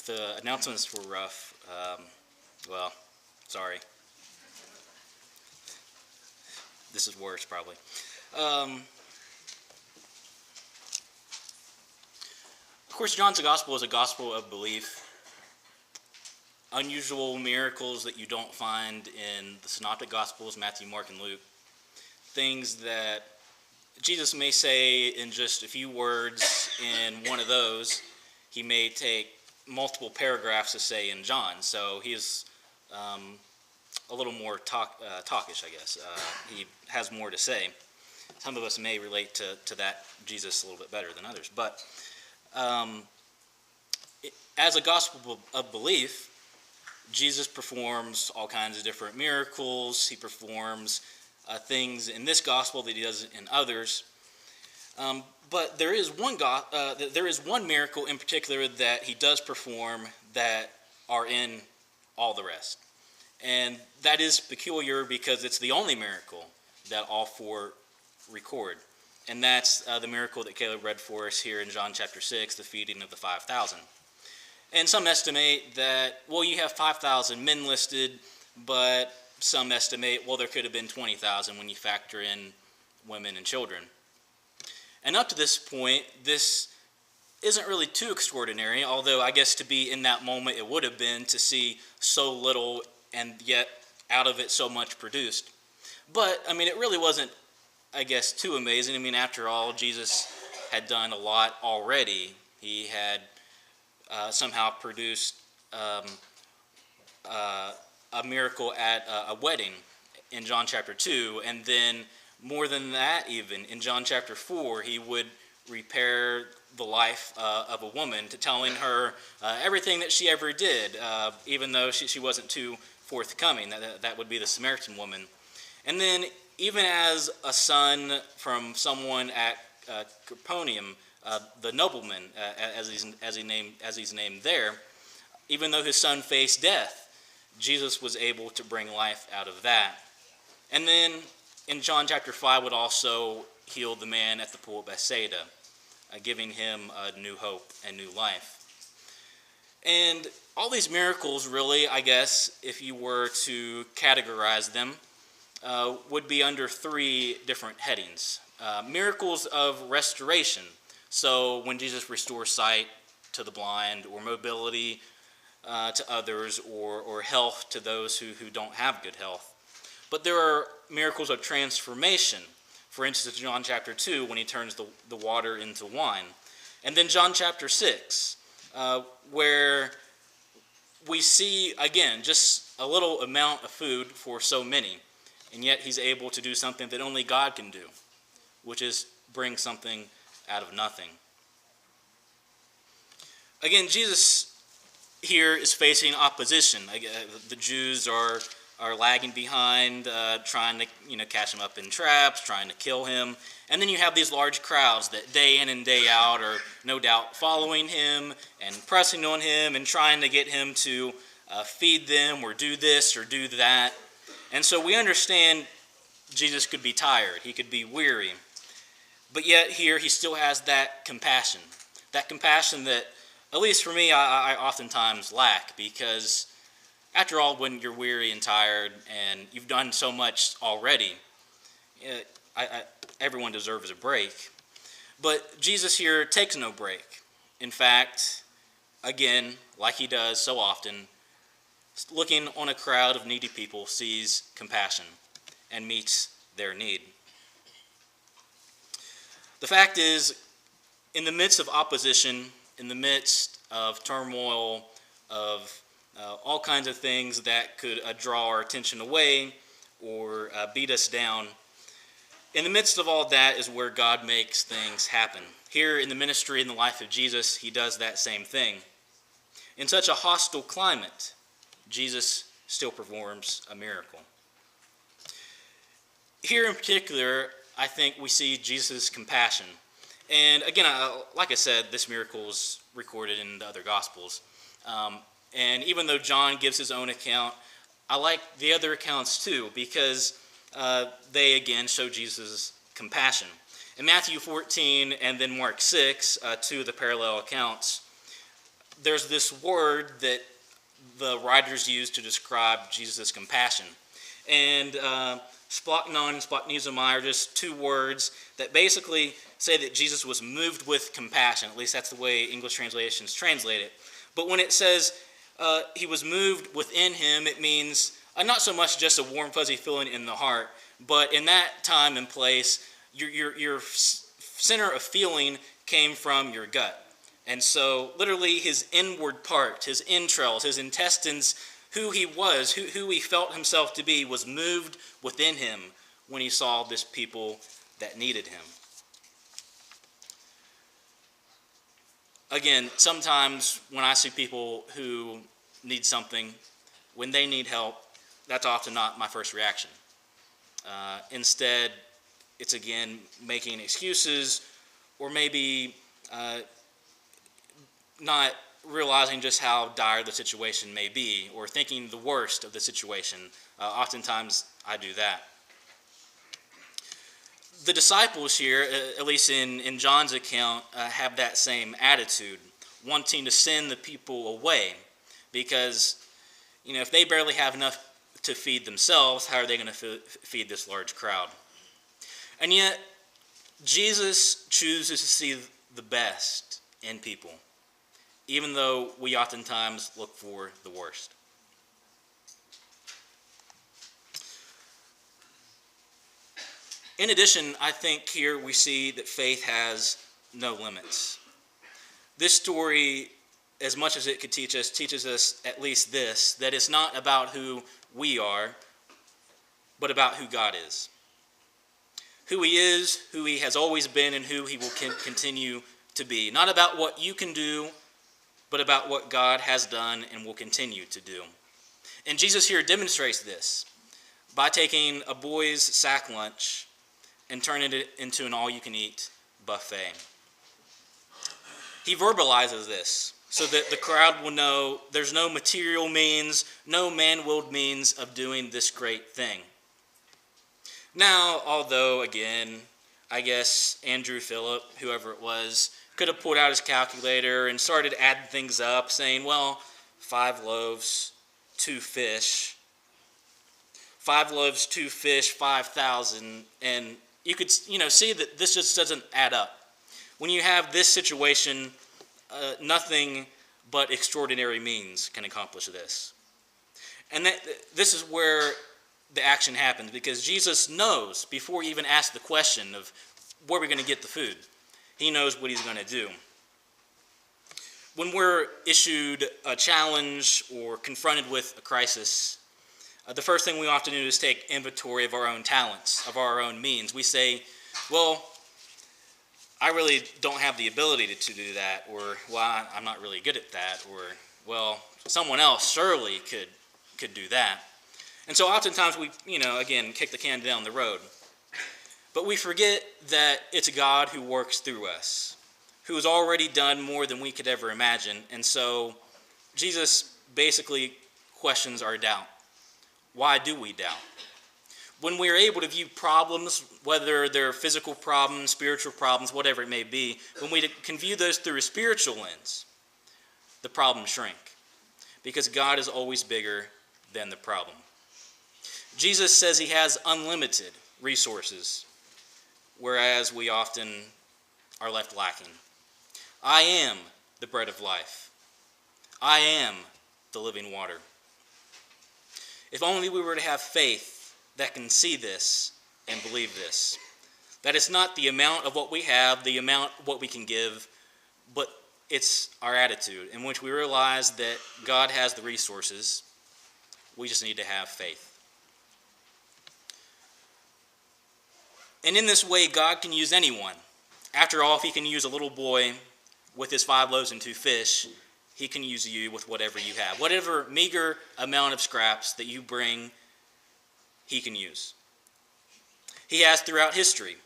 If the announcements were rough, well, sorry. This is worse, probably. Of course, John's gospel is a gospel of belief. Unusual miracles that you don't find in the synoptic gospels, Matthew, Mark, and Luke. Things that Jesus may say in just a few words in one of those, he may take multiple paragraphs to say in John. So he's a little more talkish, I guess. He has more to say. Some of us may relate to that Jesus a little bit better than others. But as a gospel of belief, Jesus performs all kinds of different miracles. He performs things in this gospel that he does in others. But there is one miracle in particular that he does perform that are in all the rest. And that is peculiar because it's the only miracle that all four record. And that's the miracle that Caleb read for us here in John chapter 6, the feeding of the 5,000. And some estimate that, well, you have 5,000 men listed, but some estimate, well, there could have been 20,000 when you factor in women and children. And up to this point, this isn't really too extraordinary, although I guess to be in that moment it would have been to see so little and yet out of it so much produced. But, I mean, it really wasn't, I guess, too amazing. I mean, after all, Jesus had done a lot already. He had somehow produced a miracle at a wedding in John chapter 2, and then more than that even, in John chapter 4, he would repair the life of a woman to telling her everything that she ever did, even though she wasn't too forthcoming. That would be the Samaritan woman. And then even as a son from someone at Capernaum, the nobleman, as he's named there, even though his son faced death, Jesus was able to bring life out of that. And then in John chapter 5 would also heal the man at the pool of Bethsaida, giving him a new hope and new life. And all these miracles really, I guess, if you were to categorize them, would be under three different headings. Miracles of restoration. So when Jesus restores sight to the blind, or mobility to others, or health to those who don't have good health. But there are miracles of transformation. For instance, John chapter 2, when he turns the water into wine. And then John chapter 6, where we see, again, just a little amount of food for so many. And yet he's able to do something that only God can do, which is bring something out of nothing. Again, Jesus here is facing opposition. The Jews are lagging behind, trying to catch him up in traps, trying to kill him. And then you have these large crowds that day in and day out are no doubt following him and pressing on him and trying to get him to feed them or do this or do that. And so we understand Jesus could be tired. He could be weary. But yet here he still has that compassion. That compassion that, at least for me, I oftentimes lack, because after all, when you're weary and tired and you've done so much already, everyone deserves a break. But Jesus here takes no break. In fact, again, like he does so often, looking on a crowd of needy people, sees compassion and meets their need. The fact is, in the midst of opposition, in the midst of turmoil, of all kinds of things that could draw our attention away or beat us down, in the midst of all that is where God makes things happen. Here in the ministry and the life of Jesus, he does that same thing. In such a hostile climate, Jesus still performs a miracle. Here in particular, I think we see Jesus' compassion. And again, like I said, this miracle is recorded in the other Gospels. And even though John gives his own account, I like the other accounts too, because they again show Jesus' compassion. In Matthew 14 and then Mark 6, two of the parallel accounts, there's this word that the writers use to describe Jesus' compassion. And splachnon and splachnizomai are just two words that basically say that Jesus was moved with compassion. At least that's the way English translations translate it. But when it says he was moved within him, it means not so much just a warm, fuzzy feeling in the heart, but in that time and place, your center of feeling came from your gut. And so literally his inward part, his entrails, his intestines, who he was, who he felt himself to be, was moved within him when he saw this people that needed him. Again, sometimes when I see people who need something, when they need help, that's often not my first reaction. Instead, it's again making excuses, or maybe not realizing just how dire the situation may be, or thinking the worst of the situation. Oftentimes, I do that. The disciples here, at least in John's account, have that same attitude, wanting to send the people away, because if they barely have enough to feed themselves, how are they going to feed this large crowd? And yet, Jesus chooses to see the best in people, even though we oftentimes look for the worst. In addition, I think here we see that faith has no limits. This story, as much as it could teaches us at least this, that it's not about who we are, but about who God is. Who he is, who he has always been, and who he will continue to be. Not about what you can do, but about what God has done and will continue to do. And Jesus here demonstrates this by taking a boy's sack lunch and turning it into an all-you-can-eat buffet. He verbalizes this so that the crowd will know there's no material means, no man-willed means of doing this great thing. Now, although, again, I guess Andrew, Philip, whoever it was, could have pulled out his calculator and started adding things up, saying, well, 5 loaves, 2 fish. 5 loaves, 2 fish, 5,000. And you could, see that this just doesn't add up. When you have this situation, nothing but extraordinary means can accomplish this. And this is where the action happens, because Jesus knows, before he even asks the question of where we're going to get the food, he knows what he's going to do. When we're issued a challenge or confronted with a crisis, the first thing we often do is take inventory of our own talents, of our own means. We say, well, I really don't have the ability to do that, or, well, I'm not really good at that, or, well, someone else surely could do that. And so oftentimes we, again, kick the can down the road. But we forget that it's God who works through us, who has already done more than we could ever imagine. And so Jesus basically questions our doubt. Why do we doubt? When we are able to view problems, whether they're physical problems, spiritual problems, whatever it may be, when we can view those through a spiritual lens, the problems shrink, because God is always bigger than the problem. Jesus says he has unlimited resources, whereas we often are left lacking. I am the bread of life. I am the living water. If only we were to have faith that can see this and believe this, that it's not the amount of what we have, the amount of what we can give, but it's our attitude in which we realize that God has the resources. We just need to have faith. And in this way, God can use anyone. After all, if he can use a little boy with his 5 loaves and 2 fish, he can use you with whatever you have. Whatever meager amount of scraps that you bring, he can use. He has throughout history,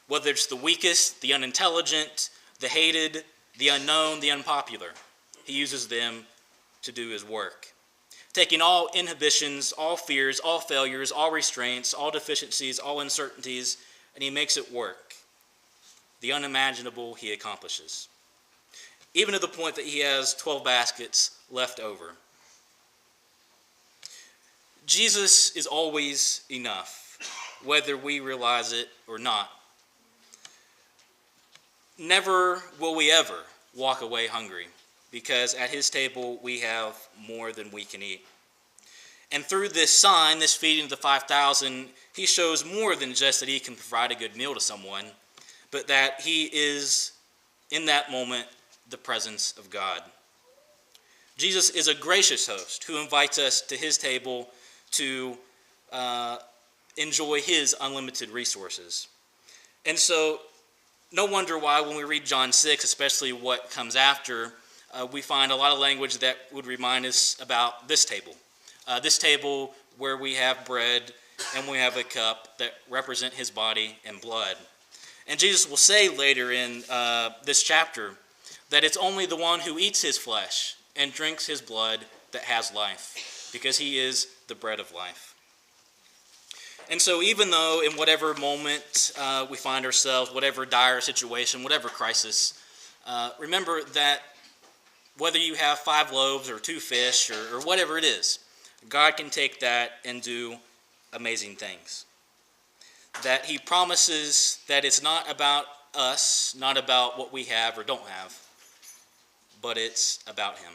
whether it's the weakest, the unintelligent, the hated, the unknown, the unpopular. He uses them to do his work. Taking all inhibitions, all fears, all failures, all restraints, all deficiencies, all uncertainties, and he makes it work. The unimaginable he accomplishes. even to the point that he has 12 baskets left over. Jesus is always enough, whether we realize it or not. Never will we ever walk away hungry, because at his table we have more than we can eat. And through this sign, this feeding of the 5,000, he shows more than just that he can provide a good meal to someone, but that he is, in that moment, the presence of God. Jesus is a gracious host who invites us to his table to enjoy his unlimited resources. And so, no wonder why when we read John 6, especially what comes after, we find a lot of language that would remind us about this table. This table where we have bread and we have a cup that represent his body and blood. And Jesus will say later in this chapter that it's only the one who eats his flesh and drinks his blood that has life, because he is the bread of life. And so even though in whatever moment we find ourselves, whatever dire situation, whatever crisis, remember that whether you have 5 loaves or 2 fish or whatever it is, God can take that and do amazing things. That he promises that it's not about us, not about what we have or don't have, but it's about him.